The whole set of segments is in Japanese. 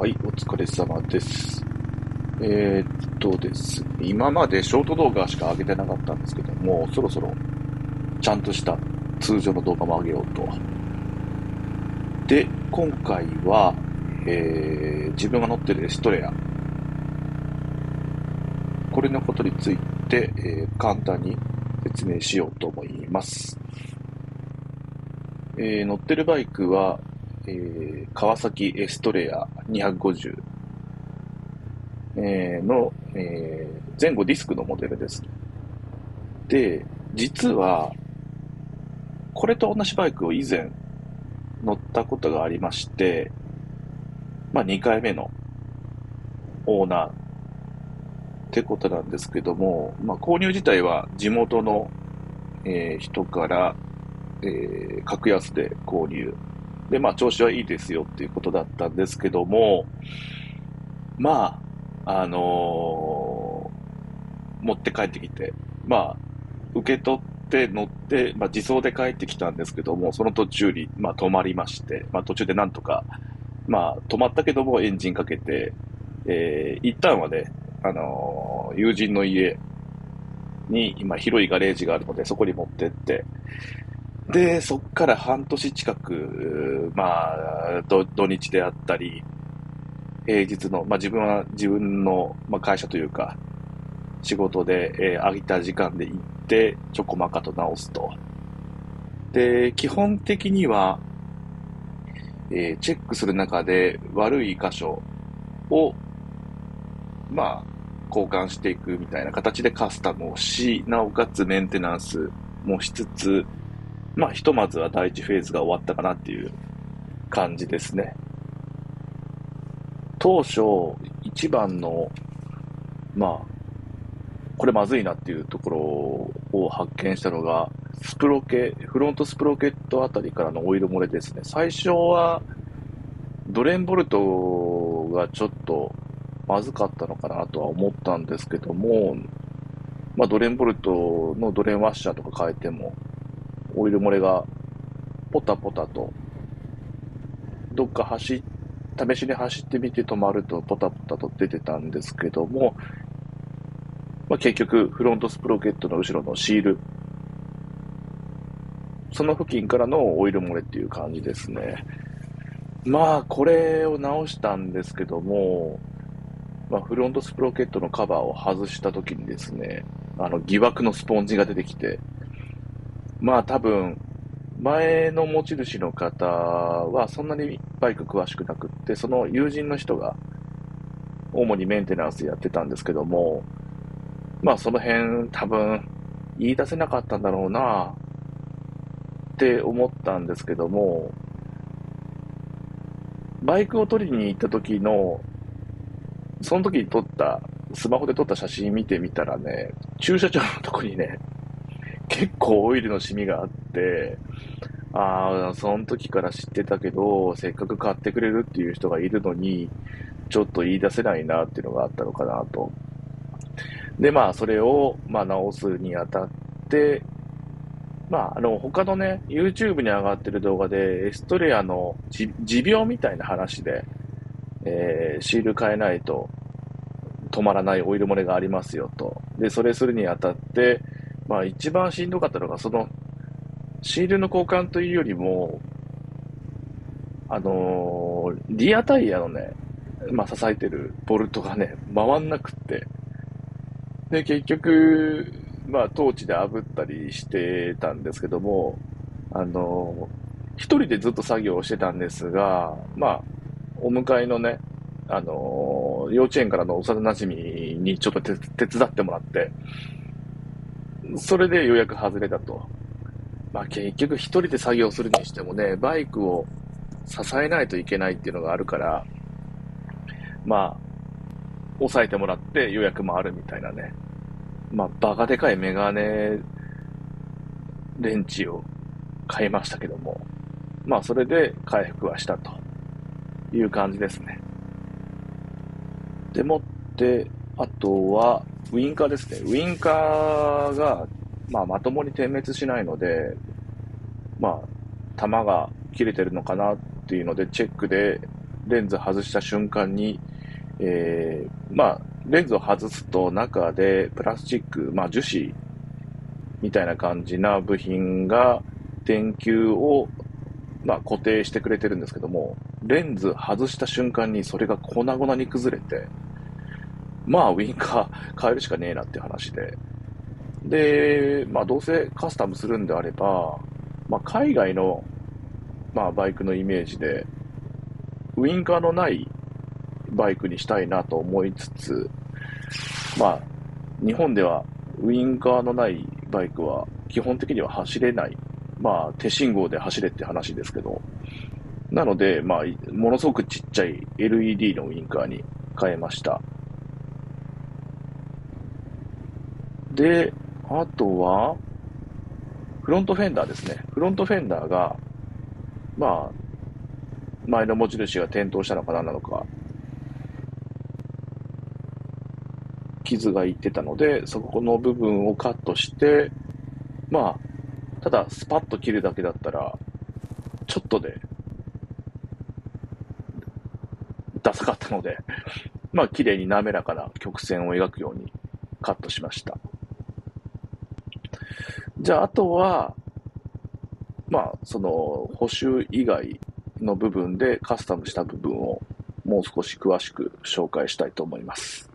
はい、お疲れ様です。ですね、今までショート動画しか上げてなかったんですけども、そろそろちゃんとした通常の動画も上げようと。で、今回は、自分が乗ってるエストレア、これのことについて、簡単に説明しようと思います。乗ってるバイクは、川崎エストレア250、の、前後ディスクのモデルです。で、実は、これと同じバイクを以前乗ったことがありまして、2回目のオーナーってことなんですけども、購入自体は地元の、人から、格安で購入。で、調子はいいですよっていうことだったんですけども、ま持って帰ってきて、受け取って乗って、自走で帰ってきたんですけども、その途中に、止まりまして、途中でなんとか、止まったけどもエンジンかけて、一旦はね、友人の家に今広いガレージがあるので、そこに持ってって、で、そっから半年近く、土日であったり、平日の、自分は自分の、会社というか、仕事で、空いた時間で行って、ちょこまかと直すと。で、基本的には、チェックする中で悪い箇所を、まあ、交換していくみたいな形でカスタムをし、なおかつメンテナンスもしつつ、ひとまずは第一フェーズが終わったかなっていう感じですね。当初、一番の、まあ、これまずいなっていうところを発見したのが、フロントスプロケットあたりからのオイル漏れですね。最初は、ドレンボルトがちょっとまずかったのかなとは思ったんですけども、ドレンボルトのドレンワッシャーとか変えても、オイル漏れがポタポタと、どっか試しに走ってみて止まるとポタポタと出てたんですけども、結局フロントスプロケットの後ろのシール、その付近からのオイル漏れっていう感じですね。これを直したんですけども、フロントスプロケットのカバーを外した時にですね、疑惑のスポンジが出てきて、多分、前の持ち主の方はそんなにバイク詳しくなくって、その友人の人が主にメンテナンスやってたんですけども、その辺多分言い出せなかったんだろうなって思ったんですけども、バイクを取りに行った時の、その時に撮った、スマホで撮った写真見てみたらね、駐車場のとこにね、結構オイルのシミがあって、その時から知ってたけど、せっかく買ってくれるっていう人がいるのに、ちょっと言い出せないなっていうのがあったのかなと。で、それを、直すにあたって、他のね、YouTube に上がってる動画で、エストレアの持病みたいな話で、シール変えないと止まらないオイル漏れがありますよと。で、それするにあたって、一番しんどかったのが、その、シールの交換というよりも、リアタイヤのね、支えてるボルトがね、回んなくって、で、結局、トーチで炙ったりしてたんですけども、一人でずっと作業をしてたんですが、お迎えのね、幼稚園からの幼馴染にちょっと手伝ってもらって、それでようやく外れたと。結局一人で作業するにしてもね、バイクを支えないといけないっていうのがあるから、まあ、抑えてもらってようやく回るみたいなね。バカでかいメガネレンチを買いましたけども、それで回復はしたという感じですね。でもって、あとは、ウインカーですね。ウインカーが、まともに点滅しないので、弾が切れてるのかなっていうので、チェックで、レンズ外した瞬間に、レンズを外すと中でプラスチック、樹脂みたいな感じな部品が電球を、固定してくれてるんですけども、レンズ外した瞬間にそれが粉々に崩れて、ウィンカー変えるしかねえなっていう話で。で、どうせカスタムするんであれば、海外の、バイクのイメージで、ウィンカーのないバイクにしたいなと思いつつ、日本ではウィンカーのないバイクは基本的には走れない。手信号で走れって話ですけど。なので、ものすごくちっちゃい LED のウィンカーに変えました。で、あとは、フロントフェンダーですね。フロントフェンダーが、前の持ち主が転倒したのか何なのか、傷がいってたので、そこの部分をカットして、ただスパッと切るだけだったら、ちょっとで、ダサかったので、綺麗に滑らかな曲線を描くようにカットしました。じゃあ、あとは、その補修以外の部分でカスタムした部分をもう少し詳しく紹介したいと思います。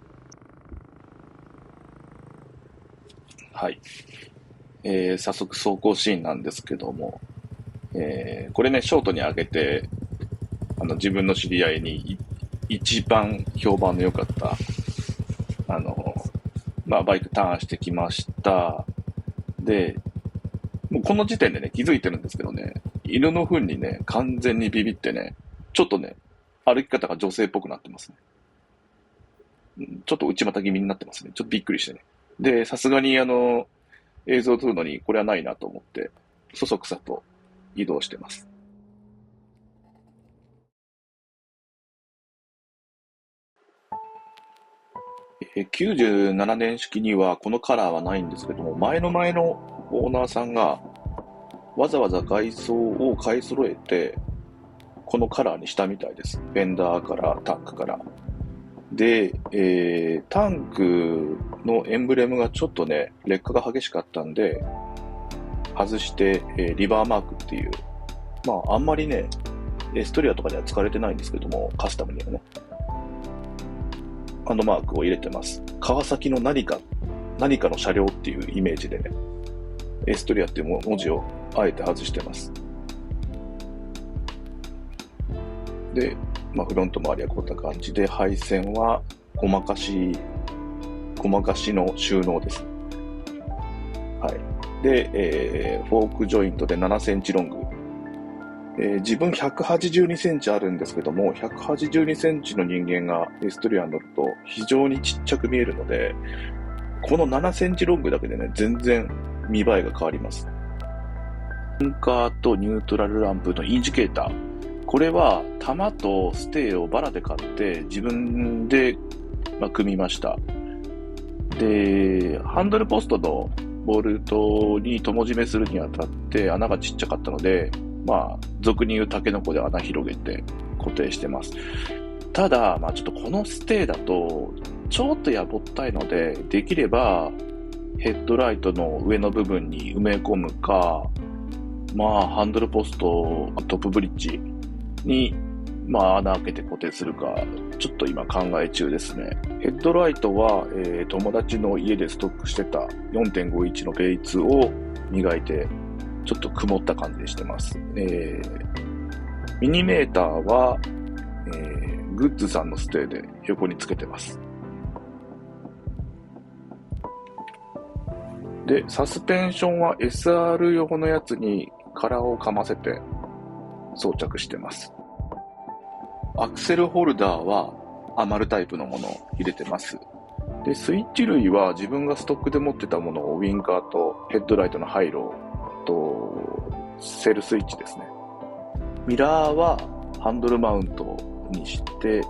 はい。早速走行シーンなんですけども、これね、ショートに上げて、自分の知り合いに一番評判の良かった、バイクターンしてきました。で、もうこの時点でね、気づいてるんですけどね、犬の糞にね、完全にビビってね、ちょっとね、歩き方が女性っぽくなってますね。ちょっと内股気味になってますね。ちょっとびっくりしてね。で、さすがに映像を撮るのにこれはないなと思って、そそくさと移動してます。97年式にはこのカラーはないんですけども、前のオーナーさんがわざわざ外装を買い揃えて、このカラーにしたみたいです。フェンダーからタンクから。で、タンクのエンブレムがちょっとね、劣化が激しかったんで、外して、リバーマークっていう、あんまりね、エストリアとかでは使われてないんですけども、カスタムにはね、マークを入れてます。川崎の何かの車両っていうイメージでね、エストリアっていう文字をあえて外してます。で、フロント周りはこんな感じで、配線はごまかしの収納です。はい。で、フォークジョイントで7センチロング。自分182センチあるんですけども、182センチの人間がエストリアに乗ると非常にちっちゃく見えるので、この7センチロングだけでね、全然見栄えが変わります。ウィンカーとニュートラルランプのインジケーター。これは玉とステーをバラで買って自分で、組みました。で、ハンドルポストのボルトに友締めするにあたって穴がちっちゃかったので、俗に言うタケノコで穴広げて固定してます。ただ、ちょっとこのステーだと、ちょっとやぼったいので、できれば、ヘッドライトの上の部分に埋め込むか、ハンドルポスト、トップブリッジに、穴開けて固定するか、ちょっと今考え中ですね。ヘッドライトは、友達の家でストックしてた 4.5 インチのベイツを磨いて、ちょっと曇った感じにしてます。ミニメーターは、グッズさんのステーで横につけてます。で、サスペンションは SR 用のやつにカラーをかませて装着してます。アクセルホルダーは余るタイプのものを入れてます。で、スイッチ類は自分がストックで持ってたものをウィンカーとヘッドライトのハイローとセルスイッチですね。ミラーはハンドルマウントにして、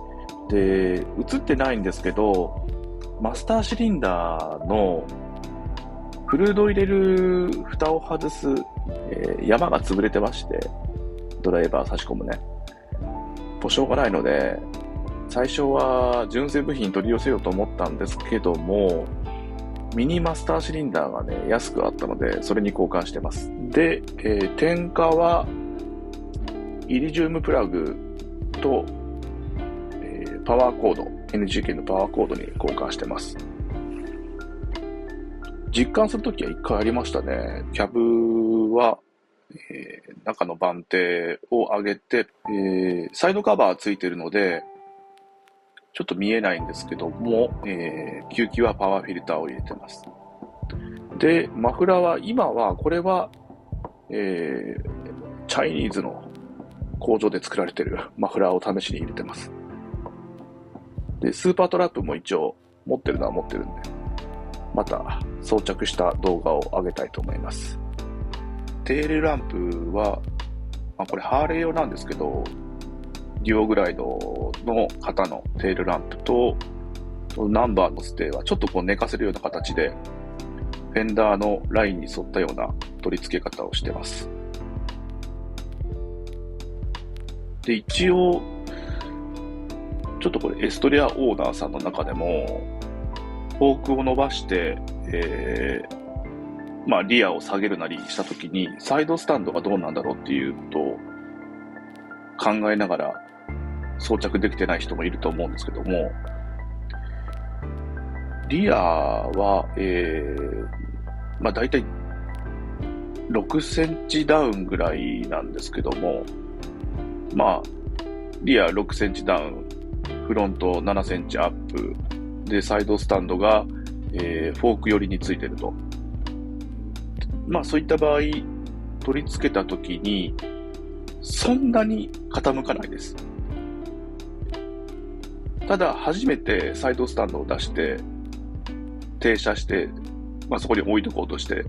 で、映ってないんですけど、マスターシリンダーのフルードを入れる蓋を外す、山が潰れてまして、ドライバー差し込むね。もうしょうがないので、最初は純正部品取り寄せようと思ったんですけども、ミニマスターシリンダーがね、安くあったので、それに交換してます。で、点火は、イリジウムプラグと、パワーコード、NGK のパワーコードに交換してます。実感するときは一回ありましたね。キャブは、中の番手を上げて、サイドカバーついてるので、ちょっと見えないんですけども、吸気はパワーフィルターを入れてます。で、マフラーは、今は、これは、チャイニーズの工場で作られてるマフラーを試しに入れてます。で、スーパートラップも一応持ってるのは持ってるんで、また装着した動画を上げたいと思います。テールランプは、これハーレー用なんですけど、デュオグライドの型のテールランプと、ナンバーのステーはちょっとこう寝かせるような形で、フェンダーのラインに沿ったような取り付け方をしてます。で、一応、ちょっとこれエストレアオーナーさんの中でも、フォークを伸ばして、リアを下げるなりしたときに、サイドスタンドがどうなんだろうっていうことを考えながら装着できてない人もいると思うんですけども、リアは、だいたい6センチダウンぐらいなんですけども、リア6センチダウン、フロント7センチアップ、で、サイドスタンドが、フォーク寄りについてると。そういった場合、取り付けたときに、そんなに傾かないです。ただ、初めてサイドスタンドを出して、停車して、そこに置いとこうとして、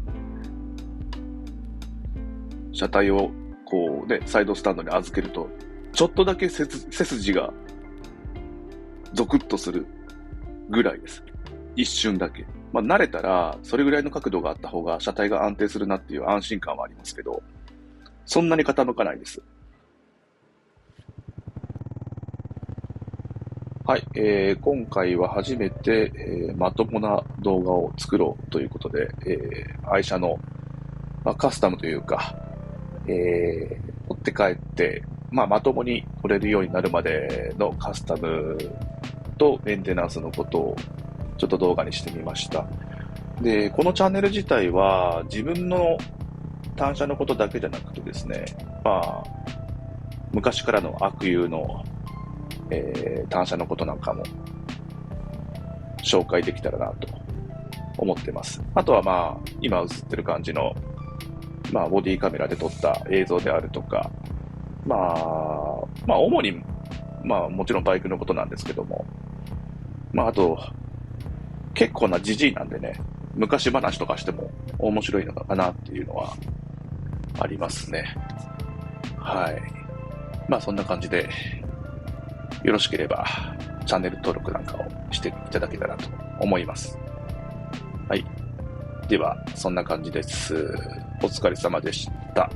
車体をこうね、サイドスタンドに預けると、ちょっとだけ背筋がゾクッとするぐらいです。一瞬だけ。慣れたら、それぐらいの角度があった方が車体が安定するなっていう安心感はありますけど、そんなに傾かないです。はい、今回は初めて、まともな動画を作ろうということで、愛車の、カスタムというか、持って帰って、まともに撮れるようになるまでのカスタムとメンテナンスのことをちょっと動画にしてみました。で、このチャンネル自体は自分の単車のことだけじゃなくてですね、昔からの悪友の、単車のことなんかも紹介できたらなと思ってます。あとは今映ってる感じの、ボディカメラで撮った映像であるとか、主に、もちろんバイクのことなんですけども、あと、結構なジジイなんでね、昔話とかしても面白いのかなっていうのはありますね。はい。そんな感じで、よろしければチャンネル登録なんかをしていただけたらと思います。はい。では、そんな感じです。お疲れ様でした。